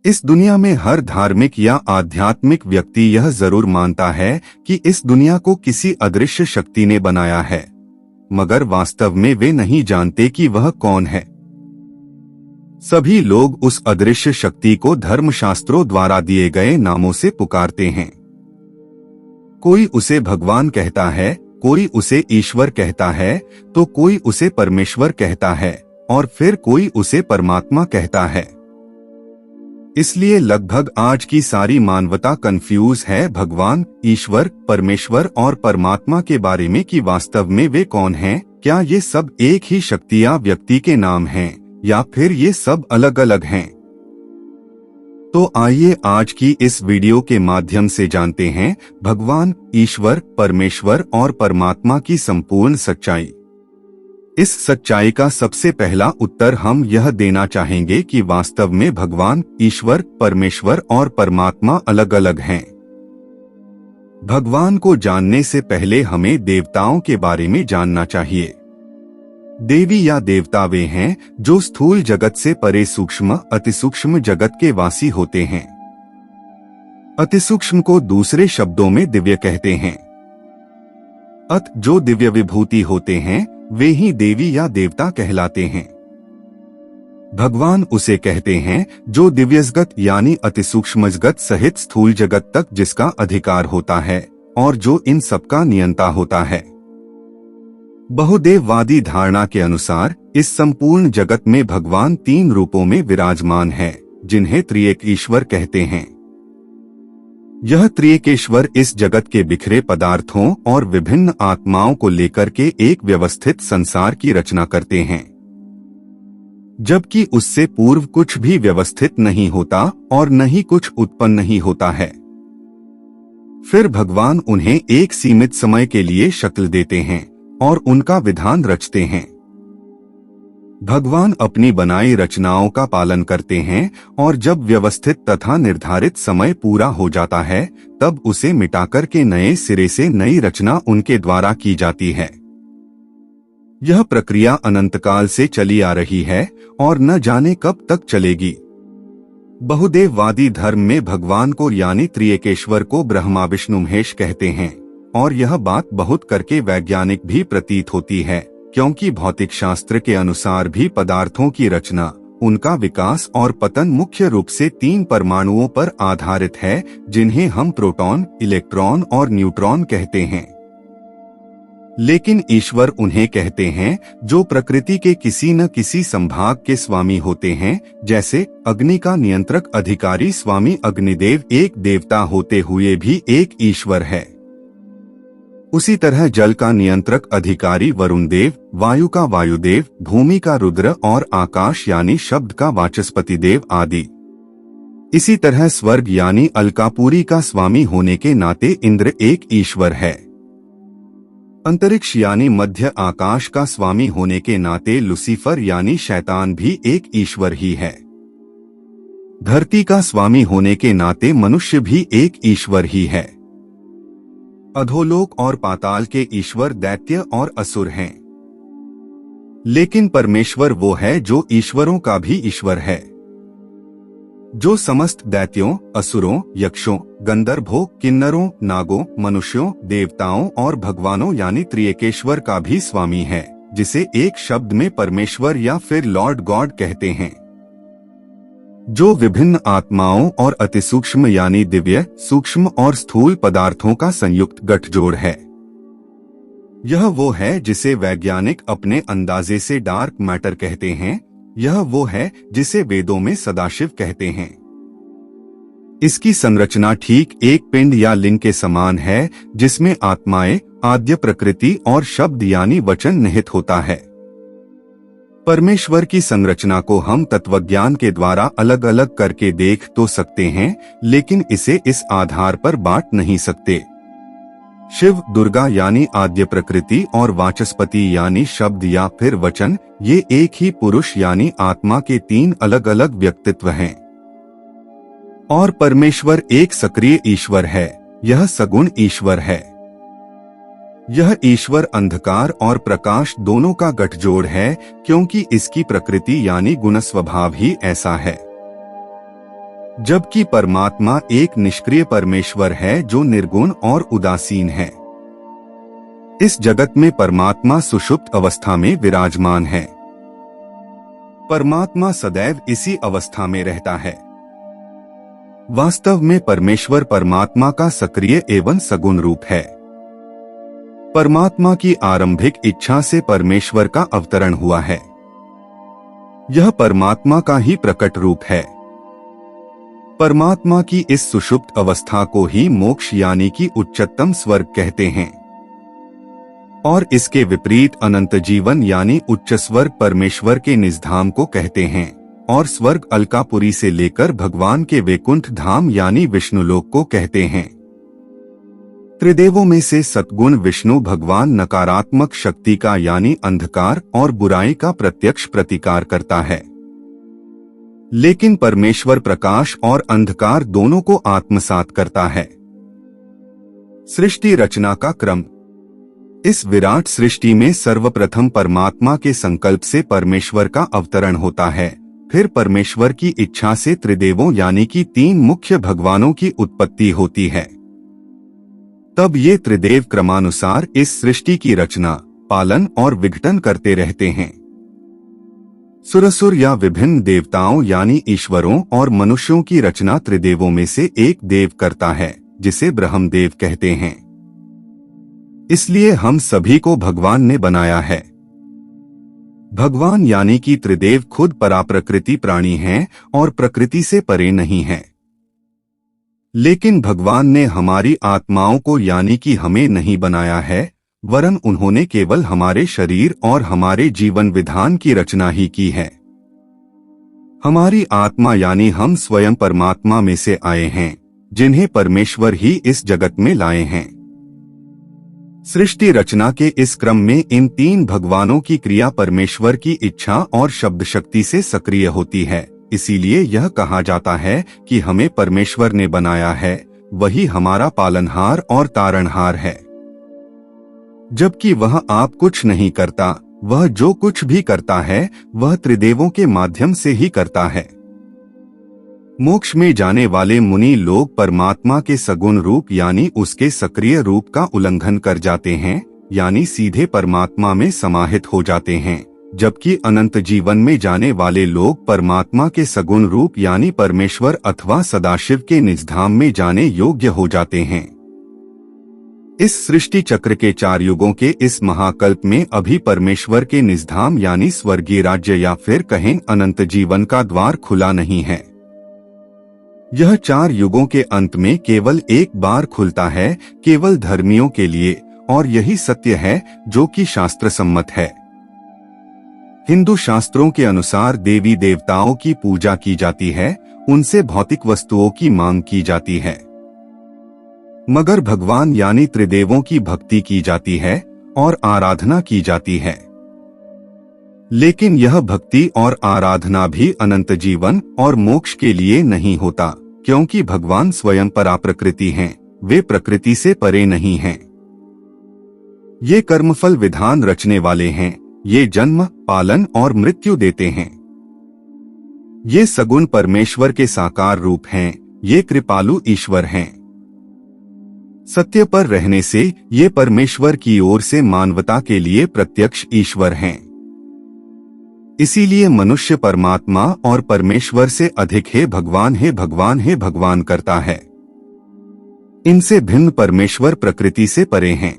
इस दुनिया में हर धार्मिक या आध्यात्मिक व्यक्ति यह जरूर मानता है कि इस दुनिया को किसी अदृश्य शक्ति ने बनाया है, मगर वास्तव में वे नहीं जानते कि वह कौन है। सभी लोग उस अदृश्य शक्ति को धर्मशास्त्रों द्वारा दिए गए नामों से पुकारते हैं। कोई उसे भगवान कहता है, कोई उसे ईश्वर कहता है, तो कोई उसे परमेश्वर कहता है और फिर कोई उसे परमात्मा कहता है। इसलिए लगभग आज की सारी मानवता कंफ्यूज है भगवान, ईश्वर, परमेश्वर और परमात्मा के बारे में कि वास्तव में वे कौन हैं। क्या ये सब एक ही शक्ति या व्यक्ति के नाम हैं या फिर ये सब अलग अलग हैं? तो आइए आज की इस वीडियो के माध्यम से जानते हैं भगवान, ईश्वर, परमेश्वर और परमात्मा की संपूर्ण सच्चाई। इस सच्चाई का सबसे पहला उत्तर हम यह देना चाहेंगे कि वास्तव में भगवान, ईश्वर, परमेश्वर और परमात्मा अलग अलग हैं। भगवान को जानने से पहले हमें देवताओं के बारे में जानना चाहिए। देवी या देवता वे हैं जो स्थूल जगत से परे सूक्ष्म, अतिसूक्ष्म जगत के वासी होते हैं। अतिसूक्ष्म को दूसरे शब्दों में दिव्य कहते हैं। जो दिव्य विभूति होते हैं वे ही देवी या देवता कहलाते हैं। भगवान उसे कहते हैं जो दिव्यजगत यानी अतिसूक्ष्मजगत सहित स्थूल जगत तक जिसका अधिकार होता है और जो इन सबका नियंता होता है। बहुदेववादी धारणा के अनुसार इस संपूर्ण जगत में भगवान 3 रूपों में विराजमान है, जिन्हें त्रिएक ईश्वर कहते हैं। यह त्रिएकेश्वर इस जगत के बिखरे पदार्थों और विभिन्न आत्माओं को लेकर के एक व्यवस्थित संसार की रचना करते हैं, जबकि उससे पूर्व कुछ भी व्यवस्थित नहीं होता और न ही कुछ उत्पन्न नहीं होता है। फिर भगवान उन्हें एक सीमित समय के लिए शक्ल देते हैं और उनका विधान रचते हैं। भगवान अपनी बनाई रचनाओं का पालन करते हैं और जब व्यवस्थित तथा निर्धारित समय पूरा हो जाता है तब उसे मिटाकर के नए सिरे से नई रचना उनके द्वारा की जाती है। यह प्रक्रिया अनंतकाल से चली आ रही है और न जाने कब तक चलेगी। बहुदेववादी धर्म में भगवान को यानी त्रिएकेश्वर को ब्रह्मा विष्णु महेश कहते हैं और यह बात बहुत करके वैज्ञानिक भी प्रतीत होती है, क्योंकि भौतिक शास्त्र के अनुसार भी पदार्थों की रचना, उनका विकास और पतन मुख्य रूप से 3 परमाणुओं पर आधारित है, जिन्हें हम प्रोटॉन, इलेक्ट्रॉन और न्यूट्रॉन कहते हैं। लेकिन ईश्वर उन्हें कहते हैं जो प्रकृति के किसी न किसी संभाग के स्वामी होते हैं, जैसे अग्नि का नियंत्रक अधिकारी स्वामी अग्निदेव एक देवता होते हुए भी एक ईश्वर है। उसी तरह जल का नियंत्रक अधिकारी वरुण देव, वायु का वायुदेव, भूमि का रुद्र और आकाश यानी शब्द का वाचस्पति देव आदि। इसी तरह स्वर्ग यानी अलकापुरी का स्वामी होने के नाते इंद्र एक ईश्वर है। अंतरिक्ष यानी मध्य आकाश का स्वामी होने के नाते लुसीफर यानी शैतान भी एक ईश्वर ही है। धरती का स्वामी होने के नाते मनुष्य भी एक ईश्वर ही है। अधोलोक और पाताल के ईश्वर दैत्य और असुर हैं। लेकिन परमेश्वर वो है जो ईश्वरों का भी ईश्वर है, जो समस्त दैत्यों, असुरों, यक्षों, गंधर्वों, किन्नरों, नागों, मनुष्यों, देवताओं और भगवानों यानी त्रिएकेश्वर का भी स्वामी है, जिसे एक शब्द में परमेश्वर या फिर लॉर्ड गॉड कहते हैं, जो विभिन्न आत्माओं और अतिसूक्ष्म यानी दिव्य, सूक्ष्म और स्थूल पदार्थों का संयुक्त गठजोड़ है। यह वो है जिसे वैज्ञानिक अपने अंदाजे से डार्क मैटर कहते हैं। यह वो है जिसे वेदों में सदाशिव कहते हैं। इसकी संरचना ठीक एक पिंड या लिंग के समान है, जिसमें आत्माएं, आद्य प्रकृति और शब्द यानी वचन निहित होता है। परमेश्वर की संरचना को हम तत्वज्ञान के द्वारा अलग अलग करके देख तो सकते हैं, लेकिन इसे इस आधार पर बांट नहीं सकते। शिव, दुर्गा यानी आद्य प्रकृति और वाचस्पति यानी शब्द या फिर वचन, ये एक ही पुरुष यानी आत्मा के 3 अलग अलग व्यक्तित्व हैं। और परमेश्वर एक सक्रिय ईश्वर है, यह सगुण ईश्वर है। यह ईश्वर अंधकार और प्रकाश दोनों का गठजोड़ है, क्योंकि इसकी प्रकृति यानी गुण स्वभाव ही ऐसा है। जबकि परमात्मा एक निष्क्रिय परमेश्वर है जो निर्गुण और उदासीन है। इस जगत में परमात्मा सुषुप्त अवस्था में विराजमान है। परमात्मा सदैव इसी अवस्था में रहता है। वास्तव में परमेश्वर परमात्मा का सक्रिय एवं सगुण रूप है। परमात्मा की आरंभिक इच्छा से परमेश्वर का अवतरण हुआ है। यह परमात्मा का ही प्रकट रूप है। परमात्मा की इस सुषुप्त अवस्था को ही मोक्ष यानी कि उच्चतम स्वर्ग कहते हैं और इसके विपरीत अनंत जीवन यानी उच्च स्वर्ग परमेश्वर के निजधाम को कहते हैं और स्वर्ग अलकापुरी से लेकर भगवान के वैकुंठ धाम यानी विष्णुलोक को कहते हैं। त्रिदेवों में से सद्गुण विष्णु भगवान नकारात्मक शक्ति का यानी अंधकार और बुराई का प्रत्यक्ष प्रतिकार करता है, लेकिन परमेश्वर प्रकाश और अंधकार दोनों को आत्मसात करता है। सृष्टि रचना का क्रम। इस विराट सृष्टि में सर्वप्रथम परमात्मा के संकल्प से परमेश्वर का अवतरण होता है, फिर परमेश्वर की इच्छा से त्रिदेवों यानी कि 3 मुख्य भगवानों की उत्पत्ति होती है। तब ये त्रिदेव क्रमानुसार इस सृष्टि की रचना, पालन और विघटन करते रहते हैं। सुरसुर या विभिन्न देवताओं यानी ईश्वरों और मनुष्यों की रचना त्रिदेवों में से एक देव करता है, जिसे ब्रह्मदेव कहते हैं। इसलिए हम सभी को भगवान ने बनाया है। भगवान यानी कि त्रिदेव खुद पराप्रकृति प्राणी हैं और प्रकृति से परे नहीं हैं। लेकिन भगवान ने हमारी आत्माओं को यानी कि हमें नहीं बनाया है, वरन उन्होंने केवल हमारे शरीर और हमारे जीवन विधान की रचना ही की है। हमारी आत्मा यानी हम स्वयं परमात्मा में से आए हैं, जिन्हें परमेश्वर ही इस जगत में लाए हैं। सृष्टि रचना के इस क्रम में इन 3 भगवानों की क्रिया परमेश्वर की इच्छा और शब्द शक्ति से सक्रिय होती है। इसीलिए यह कहा जाता है कि हमें परमेश्वर ने बनाया है, वही हमारा पालनहार और तारणहार है। जबकि वह आप कुछ नहीं करता, वह जो कुछ भी करता है वह त्रिदेवों के माध्यम से ही करता है। मोक्ष में जाने वाले मुनि लोग परमात्मा के सगुण रूप यानी उसके सक्रिय रूप का उल्लंघन कर जाते हैं, यानी सीधे परमात्मा में समाहित हो जाते हैं, जबकि अनंत जीवन में जाने वाले लोग परमात्मा के सगुण रूप यानी परमेश्वर अथवा सदाशिव के निजधाम में जाने योग्य हो जाते हैं। इस सृष्टि चक्र के 4 युगों के इस महाकल्प में अभी परमेश्वर के निजधाम यानी स्वर्गीय राज्य या फिर कहें अनंत जीवन का द्वार खुला नहीं है। यह 4 युगों के अंत में केवल एक बार खुलता है, केवल धर्मियों के लिए, और यही सत्य है जो कि शास्त्र सम्मत है। हिंदू शास्त्रों के अनुसार देवी देवताओं की पूजा की जाती है, उनसे भौतिक वस्तुओं की मांग की जाती है, मगर भगवान यानी त्रिदेवों की भक्ति की जाती है और आराधना की जाती है। लेकिन यह भक्ति और आराधना भी अनंत जीवन और मोक्ष के लिए नहीं होता, क्योंकि भगवान स्वयं पराप्रकृति हैं, वे प्रकृति से परे नहीं हैं। ये कर्मफल विधान रचने वाले हैं, ये जन्म, पालन और मृत्यु देते हैं। ये सगुण परमेश्वर के साकार रूप हैं, ये कृपालु ईश्वर हैं। सत्य पर रहने से ये परमेश्वर की ओर से मानवता के लिए प्रत्यक्ष ईश्वर हैं। इसीलिए मनुष्य परमात्मा और परमेश्वर से अधिक हे भगवान हे भगवान हे भगवान करता है। इनसे भिन्न परमेश्वर प्रकृति से परे हैं।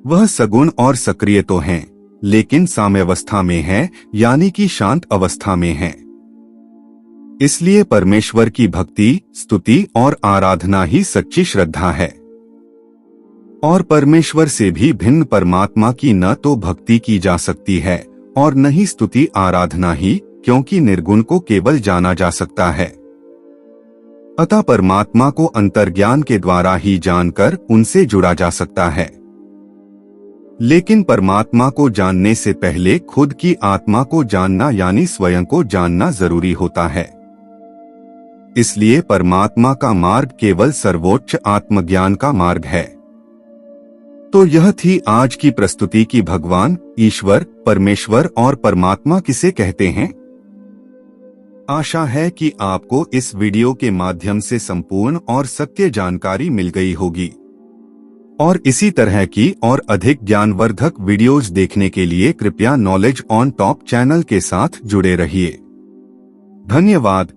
वह सगुण और सक्रिय तो हैं, लेकिन साम्यावस्था में है, यानी कि शांत अवस्था में है। इसलिए परमेश्वर की भक्ति, स्तुति और आराधना ही सच्ची श्रद्धा है। और परमेश्वर से भी भिन्न परमात्मा की न तो भक्ति की जा सकती है और न ही स्तुति आराधना ही, क्योंकि निर्गुण को केवल जाना जा सकता है। अतः परमात्मा को अंतर्ज्ञान के द्वारा ही जानकर उनसे जुड़ा जा सकता है। लेकिन परमात्मा को जानने से पहले खुद की आत्मा को जानना यानी स्वयं को जानना जरूरी होता है। इसलिए परमात्मा का मार्ग केवल सर्वोच्च आत्मज्ञान का मार्ग है। तो यह थी आज की प्रस्तुति की भगवान, ईश्वर, परमेश्वर और परमात्मा किसे कहते हैं। आशा है कि आपको इस वीडियो के माध्यम से संपूर्ण और सत्य जानकारी मिल गई होगी और इसी तरह की और अधिक ज्ञानवर्धक वीडियोज देखने के लिए कृपया नॉलेज ऑन टॉप चैनल के साथ जुड़े रहिए। धन्यवाद।